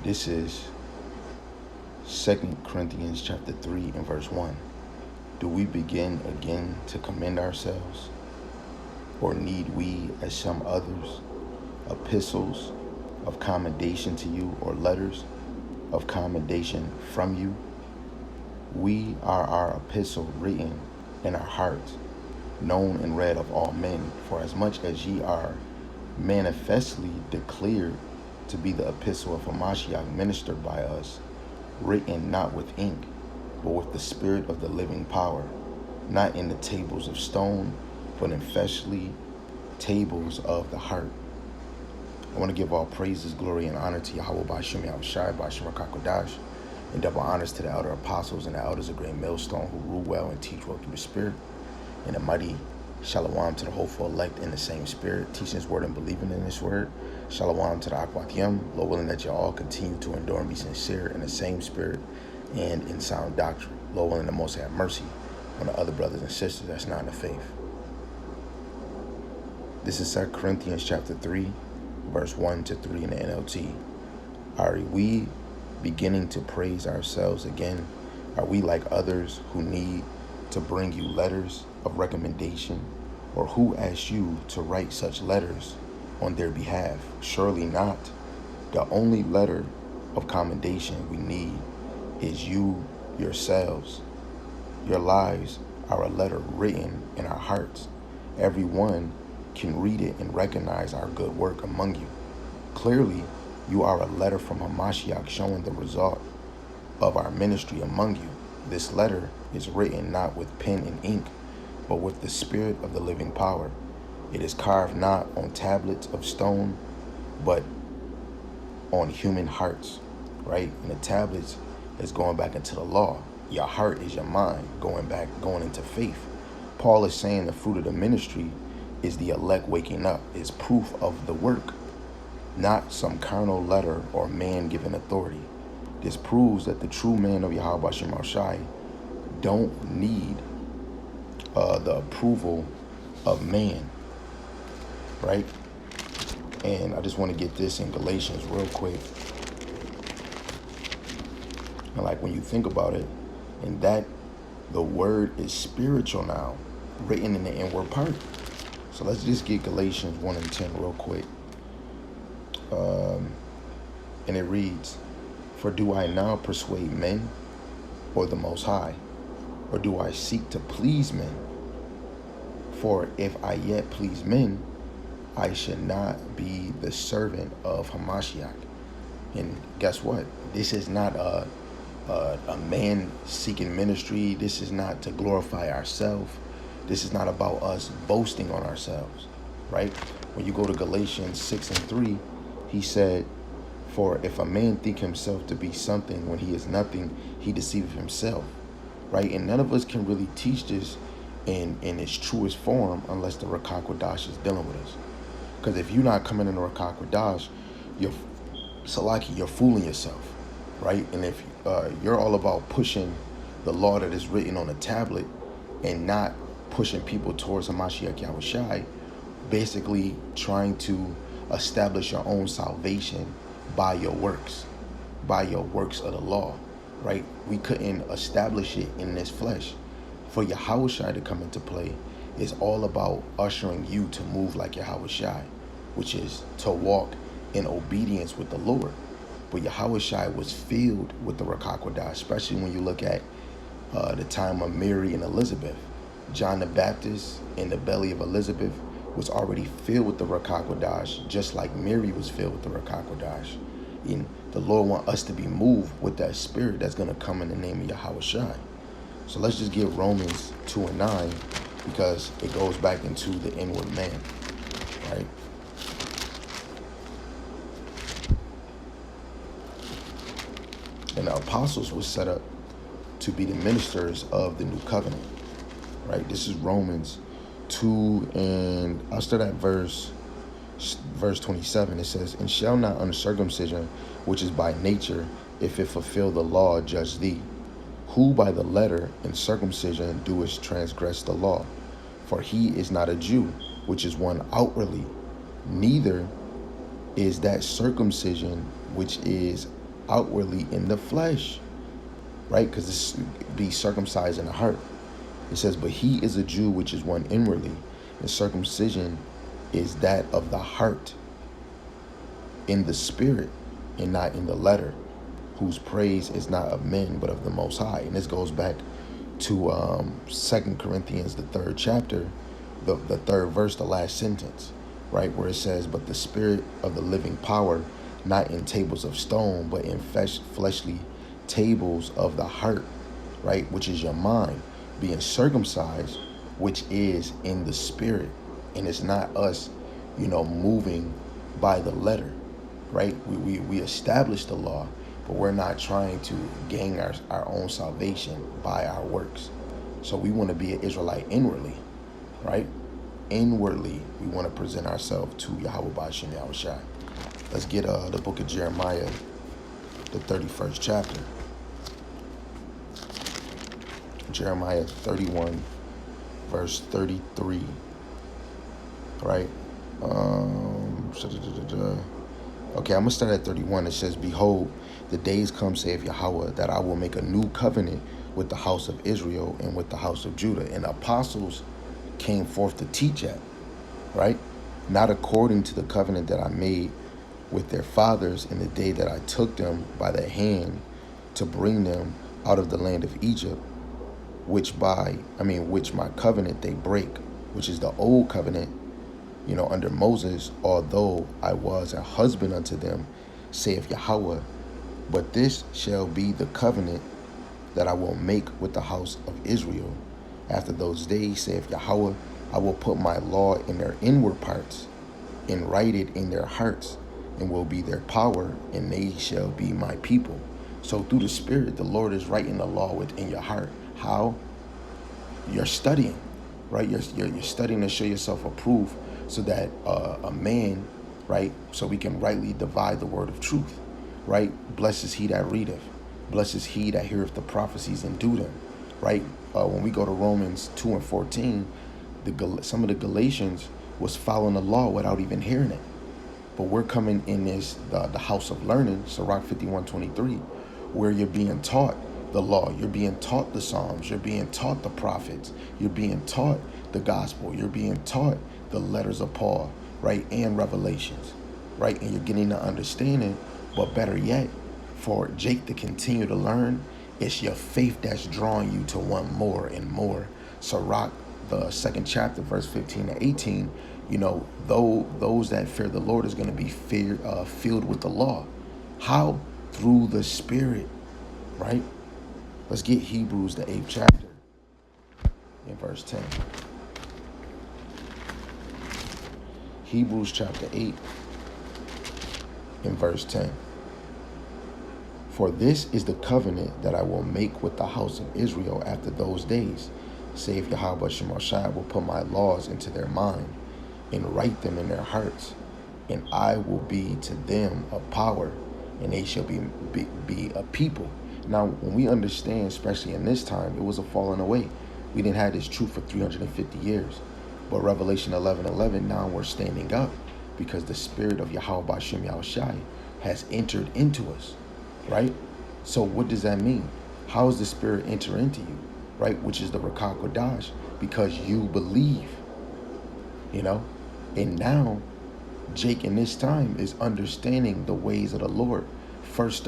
This is 2 Corinthians chapter 3 and verse 1. Do we begin again to commend ourselves? Or need we, as some others, epistles of commendation to you, or letters of commendation from you? We are our epistle written in our hearts, known and read of all men, for as much as ye are manifestly declared to be the epistle of Hamashiach ministered by us, written not with ink, but with the Spirit of the living power, not in the tables of stone, but in fleshly tables of the heart. I want to give all praises, glory, and honor to Yahweh Ba'ashem Yahushai, Ba'ashem HaKadosh, and double honors to the elder apostles and the elders of Great Millstone who rule well and teach well through the Spirit, and the mighty Shalom to the hopeful elect in the same Spirit, teaching His word and believing in His word. Shalom to the Akwat Yom, Lord willing that you all continue to endure and be sincere in the same Spirit and in sound doctrine. Lord willing the Most have mercy on the other brothers and sisters that's not in the faith. This is 2 Corinthians chapter 3, verse 1 to 3 in the NLT. Are we beginning to praise ourselves again? Are we like others who need to bring you letters of recommendation? Or who asked you to write such letters on their behalf? Surely not. The only letter of commendation we need is you yourselves. Your lives are a letter written in our hearts. Everyone can read it and recognize our good work among you. Clearly, you are a letter from Hamashiach showing the result of our ministry among you. This letter is written not with pen and ink, but with the Spirit of the living power. It is carved not on tablets of stone, but on human hearts, right? And the tablets is going back into the law. Your heart is your mind, going into faith. Paul is saying the fruit of the ministry is the elect waking up, is proof of the work, not some carnal letter or man given authority. This proves that the true man of Yahweh Shem Shai don't need the approval of man, right? And I just want to get this in Galatians real quick. And like when you think about it, and that the word is spiritual now, written in the inward part. So let's just get Galatians 1 and 10 real quick. And it reads, for do I now persuade men or the Most High? Or do I seek to please men? For if I yet please men, I should not be the servant of Hamashiach. And guess what? This is not a man seeking ministry. This is not to glorify ourselves. This is not about us boasting on ourselves, right? When you go to Galatians 6 and 3, he said, for if a man think himself to be something when he is nothing, he deceiveth himself, right? And none of us can really teach this in its truest form unless the Rakak Kodash is dealing with us. Because if you're not coming in the Rakak Kodash, you're fooling yourself, right? And if you're all about pushing the law that is written on a tablet and not pushing people towards Hamashiach Yahushai, basically trying to establish your own salvation by your works of the law, right? We couldn't establish it in this flesh. For Yahushai to come into play is all about ushering you to move like Yahushai, which is to walk in obedience with the Lord. But Yahushai was filled with the Rakak Kodash, especially when you look at the time of Mary and Elizabeth. John the Baptist in the belly of Elizabeth was already filled with the Rakak Kodash, just like Mary was filled with the Rakak Kodash. And the Lord wants us to be moved with that spirit that's going to come in the name of Yahushai. So let's just get Romans 2 and 9, because it goes back into the inward man, right? And the apostles were set up to be the ministers of the new covenant, right? This is Romans 2, and I'll start at verse 27. It says, and shall not uncircumcision, which is by nature, if it fulfill the law, judge thee? Who by the letter and circumcision doest transgress the law? For he is not a Jew, which is one outwardly, neither is that circumcision which is outwardly in the flesh, right? Because this be circumcised in the heart. It says, but he is a Jew which is one inwardly, and circumcision is that of the heart, in the spirit, and not in the letter, whose praise is not of men, but of the Most High. And this goes back to 2 Corinthians, the 3rd chapter, the 3rd verse, the last sentence, right? Where it says, but the spirit of the living power, not in tables of stone, but in fleshly tables of the heart, right? Which is your mind, being circumcised, which is in the spirit. And it's not us, moving by the letter, right? We establish the law, but we're not trying to gain our own salvation by our works. So we want to be an Israelite inwardly, right? Inwardly, we want to present ourselves to Yahweh Ba'ashem Yahushai. Let's get the book of Jeremiah, the 31st chapter. Jeremiah 31, verse 33, right? Okay, I'm going to start at 31. It says, behold, the days come, saith Yahweh, that I will make a new covenant with the house of Israel and with the house of Judah. And the apostles came forth to teach that, right? Not according to the covenant that I made with their fathers in the day that I took them by the hand to bring them out of the land of Egypt, which my covenant they break, which is the old covenant, under Moses, although I was a husband unto them, saith Yahweh. But this shall be the covenant that I will make with the house of Israel. After those days, saith Yahweh, I will put my law in their inward parts, and write it in their hearts, and will be their power, and they shall be my people. So through the Spirit, the Lord is writing the law within your heart. How? You're studying, right? You're studying to show yourself approved, so that a man, right, so we can rightly divide the word of truth, right? Blessed is he that readeth. Blessed is he that heareth the prophecies and do them, right? When we go to Romans 2 and 14, some of the Galatians was following the law without even hearing it. But we're coming in the house of learning, Sirach 51:23, where you're being taught the law, you're being taught the Psalms, you're being taught the prophets, you're being taught the gospel, you're being taught the letters of Paul, right, and Revelations, right? And you're getting the understanding, but better yet, for Jake to continue to learn, it's your faith that's drawing you to want more and more. Sirach, the 2nd chapter, verse 15 to 18, though those that fear the Lord is going to be filled with the law. How? Through the Spirit, right? Let's get Hebrews, the 8th chapter, in verse 10. Hebrews chapter 8, in verse 10. For this is the covenant that I will make with the house of Israel after those days, saith Yahweh Shemashai, will put my laws into their mind and write them in their hearts, and I will be to them a power, and they shall be a people. Now, when we understand, especially in this time, it was a falling away. We didn't have this truth for 350 years. But Revelation 11:11, now we're standing up because the Spirit of Yahweh Ba'ashem Yahushai has entered into us, right? So what does that mean? How does the Spirit enter into you, right? Which is the Rakah Kodash, because you believe, And now, Jake in this time is understanding the ways of the Lord. First,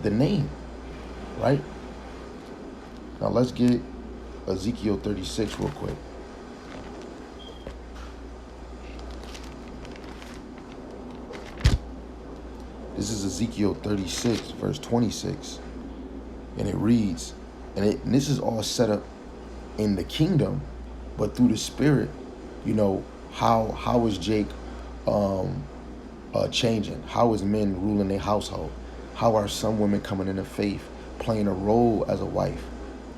the name, right? Now let's get Ezekiel 36 real quick. This is Ezekiel 36, verse 26. And it reads, and this is all set up in the kingdom, but through the Spirit, how is Jake changing? How is men ruling their household? How are some women coming into faith, playing a role as a wife,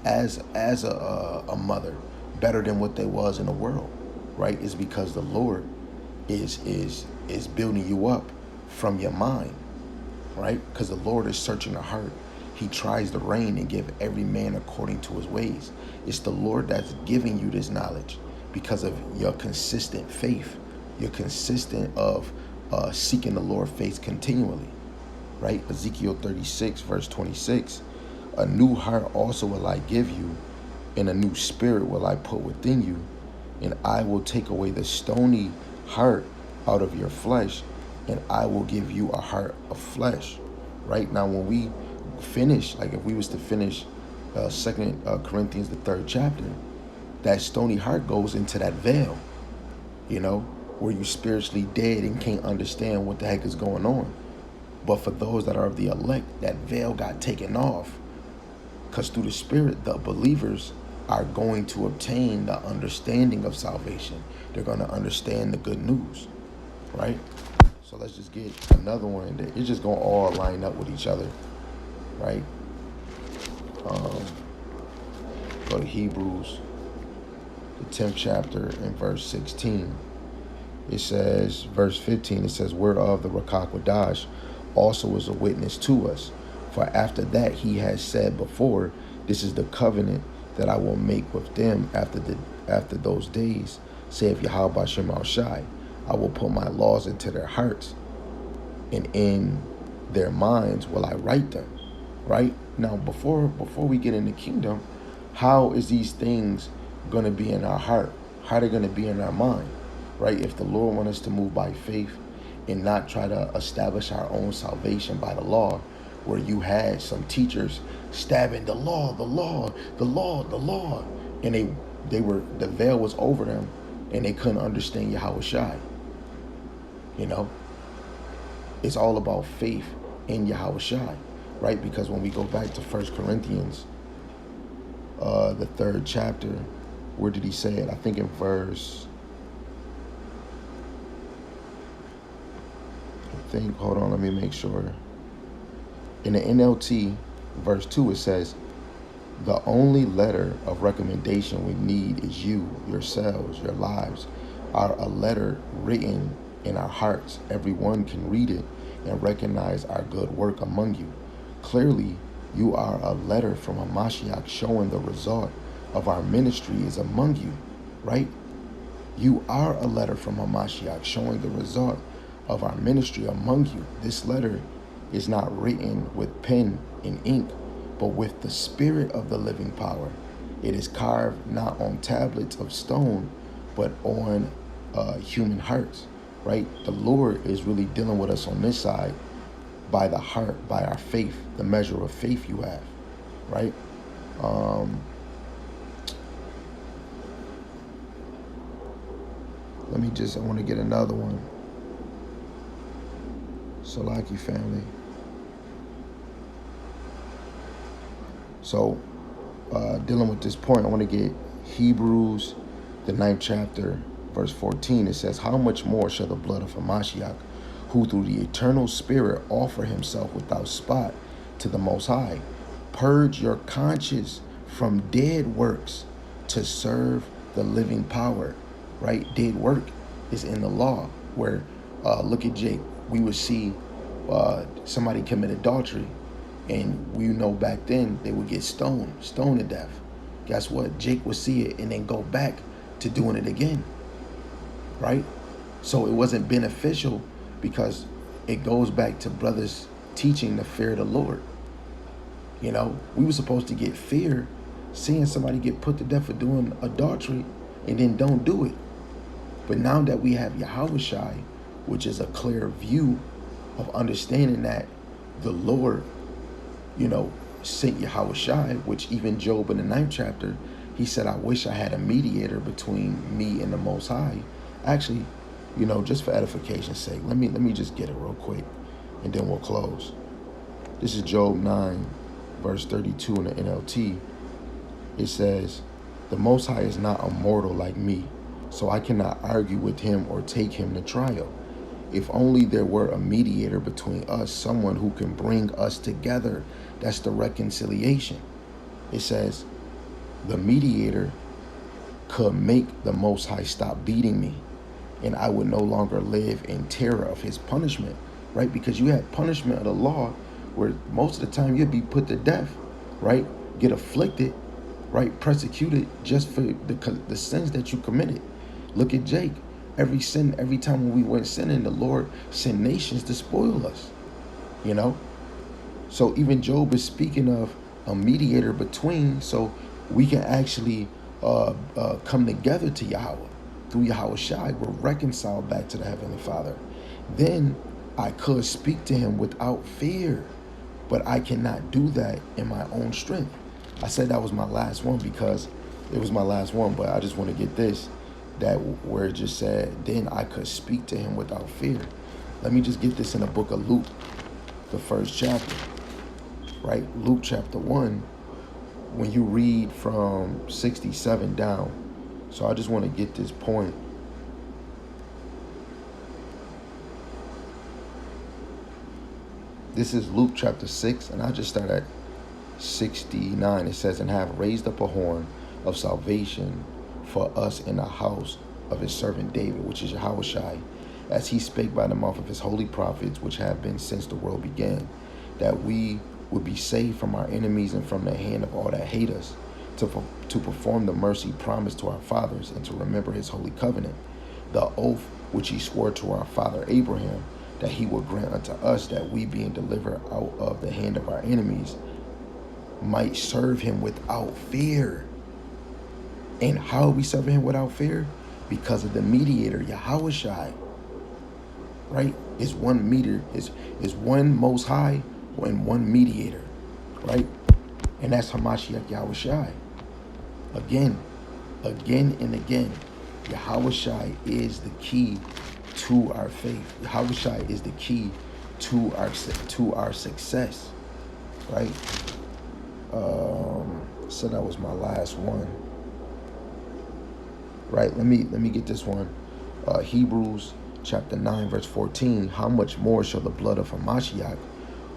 as a mother, better than what they was in the world, right? It's because the Lord is building you up from your mind, right? Because the Lord is searching the heart. He tries to reign and give every man according to his ways. It's the Lord that's giving you this knowledge because of your consistent faith, your consistent of seeking the Lord face continually, right? Ezekiel 36, verse 26. A new heart also will I give you, and a new spirit will I put within you, and I will take away the stony heart out of your flesh, and I will give you a heart of flesh. Right now, when we finish, like if we was to finish Second Corinthians, the 3rd chapter, that stony heart goes into that veil, you know, where you spiritually dead and can't understand what the heck is going on. But for those that are of the elect, that veil got taken off, because through the Spirit, the believers are going to obtain the understanding of salvation. They're going to understand the good news, right? So let's just get another one that it's just going to all line up with each other, right? Go to Hebrews, the 10th chapter, and verse 16. It says, verse 15, it says, whereof the Rakakwadash also is a witness to us. For after that he has said before, this is the covenant that I will make with them after those days, saith Yahweh Bashem Al Shai. I will put my laws into their hearts, and in their minds will I write them. Right? Now, before we get in the kingdom, how is these things going to be in our heart? How are they going to be in our mind? Right? If the Lord wants us to move by faith and not try to establish our own salvation by the law, where you had some teachers stabbing the law, and they were, the veil was over them, and they couldn't understand Yahweh Shai. You know, it's all about faith in Yahweh Shai, right? Because when we go back to 1 Corinthians, the 3rd chapter, where did he say it? I think in verse, hold on, let me make sure. In the NLT, verse 2, it says, the only letter of recommendation we need is you, yourselves, your lives, are a letter written in our hearts. Everyone can read it and recognize our good work among you. Clearly, you are a letter from Hamashiach showing the result of our ministry is among you, right? You are a letter from Hamashiach showing the result of our ministry among you. This letter is not written with pen and ink, but with the Spirit of the living power. It is carved not on tablets of stone, but on human hearts, right? The Lord is really dealing with us on this side by the heart, by our faith, the measure of faith you have, right? I want to get another one. Salaki family. So, dealing with this point, I want to get Hebrews, the 9th chapter, verse 14. It says, how much more shall the blood of Hamashiach, who through the eternal Spirit offer himself without spot to the Most High, purge your conscience from dead works to serve the living power, right? Dead work is in the law, where, look at Jake, we would see somebody commit adultery, and we know back then they would get stoned to death. Guess what? Jake would see it and then go back to doing it again, right? So it wasn't beneficial, because it goes back to brothers teaching the fear of the Lord. You know, we were supposed to get fear seeing somebody get put to death for doing adultery and then don't do it. But now that we have Yahweh Shai, which is a clear view of understanding that the Lord, you know, sent Yahweh Shai, which even Job in the 9th chapter, he said, I wish I had a mediator between me and the Most High. Actually, you know, just for edification's sake, let me just get it real quick, and then we'll close. This is Job 9, verse 32 in the NLT. It says, the Most High is not a mortal like me, so I cannot argue with him or take him to trial. If only there were a mediator between us, someone who can bring us together. That's the reconciliation. It says, the mediator could make the Most High stop beating me, and I would no longer live in terror of his punishment, right? Because you have punishment of the law where most of the time you'll be put to death, right? Get afflicted, right? Persecuted just for the sins that you committed. Look at Jake. Every time when we went sinning, the Lord sent nations to spoil us. you know? So even Job is speaking of a mediator between, so we can actually come together to Yahweh. Through Yahweh Shai, we're reconciled back to the Heavenly Father. Then I could speak to him without fear, but I cannot do that in my own strength. I said that was my last one because it was my last one, but I just want to get this, that where it just said, then I could speak to him without fear. Let me just get this in the book of Luke, the first chapter, right? Luke chapter 1, when you read from 67 down. So I just want to get this point. This is Luke chapter 6, and I just start at 69. It says, and have raised up a horn of salvation for us in the house of his servant David, which is Yahushai, as he spake by the mouth of his holy prophets, which have been since the world began, that we would be saved from our enemies and from the hand of all that hate us, to perform the mercy promised to our fathers, and to remember his holy covenant, the oath which he swore to our father Abraham, that he would grant unto us, that we, being delivered out of the hand of our enemies, might serve him without fear. And how are we serving him without fear? Because of the mediator, Yahushai. Right? Is one meter, is one most high and one mediator. Right? And that's Hamashiach Yahushai. Again and again, Yahushai is the key to our faith. Yahushai is the key to our success. Right? So that was my last one. Right, let me get this one. Hebrews chapter 9, verse 14. How much more shall the blood of Hamashiach,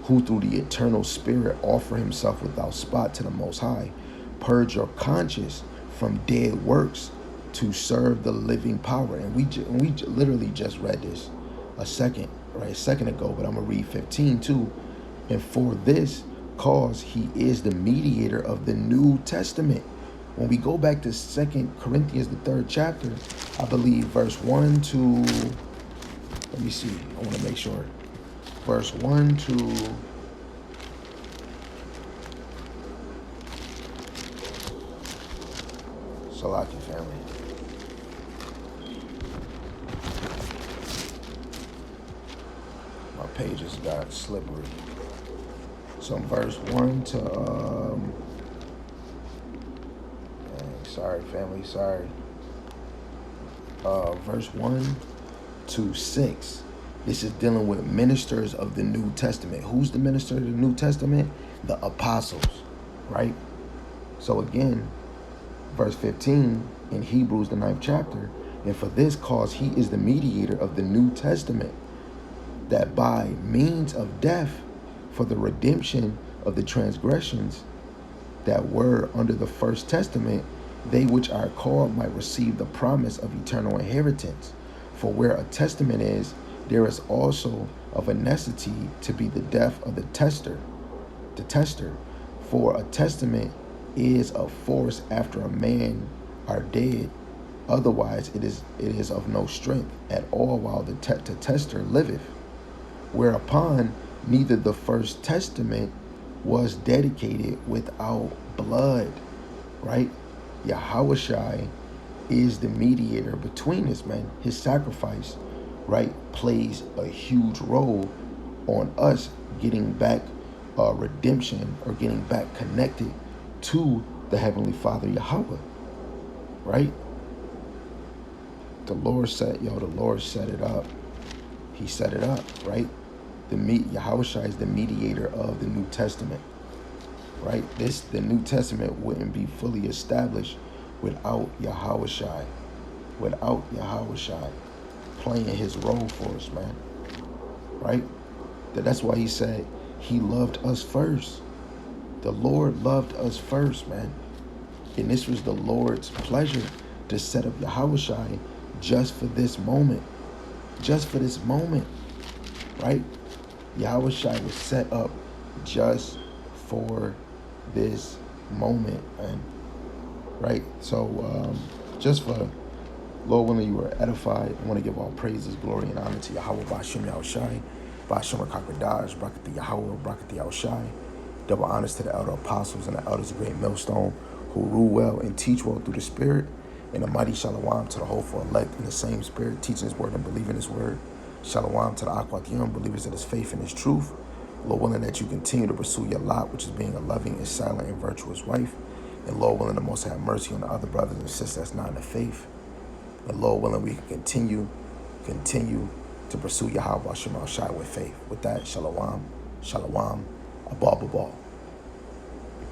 who through the eternal spirit offer himself without spot to the Most High, purge your conscience from dead works to serve the living power. And we literally just read this a second ago, but I'm gonna read 15 too. And for this cause he is the mediator of the New Testament. When we go back to 2 Corinthians, the 3rd chapter, I believe verse 1 to, let me see, I want to make sure. Verse 1 to, Salaki family. My pages got slippery. So verse 1 to, sorry family, sorry. Verse 1 to 6. This is dealing with ministers of the New Testament. Who's the minister of the New Testament? The apostles, right? So again, verse 15 in Hebrews, the 9th chapter, and for this cause he is the mediator of the New Testament, that by means of death, for the redemption of the transgressions that were under the first testament, they which are called might receive the promise of eternal inheritance. For where a testament is, there is also of a necessity to be the death of the tester. For a testament is of force after a man are dead. Otherwise it is of no strength at all while the tester liveth. Whereupon neither the first testament was dedicated without blood. Right? Yahushai is the mediator between us, man. His sacrifice, right, plays a huge role on us getting back redemption, or getting back connected to the Heavenly Father, Yahweh. Right? The Lord set it up. He set it up, right? Yahushua is the mediator of the New Testament. Right? The New Testament wouldn't be fully established without Yahushua. Without Yahushua playing his role for us, man. Right? That's why he said he loved us first. The Lord loved us first, man. And this was the Lord's pleasure to set up Yahushua just for this moment. Just for this moment. Right? Yahushua was set up just for this moment, man. Right? So just for Lord willing you were edified, I want to give all praises, glory, and honor to Yahweh Bashim Yahushai. Bashar Kakadash, Brakati Yahweh, Brakati Yahushai. Double honors to the elder apostles and the elders of Great Millstone who rule well and teach well through the Spirit. And a mighty shalom to the hopeful elect in the same Spirit, teaching His word and believing His word. Shalom to the Akwat Yom, believers of His faith and His truth. Lord willing that you continue to pursue your lot, which is being a loving and silent and virtuous wife. And Lord willing, the Most have mercy on the other brothers and sisters that's not in the faith. And Lord willing, we can continue to pursue Yahweh Shemal Shai with faith. With that, shalom, shalom, abal, abal.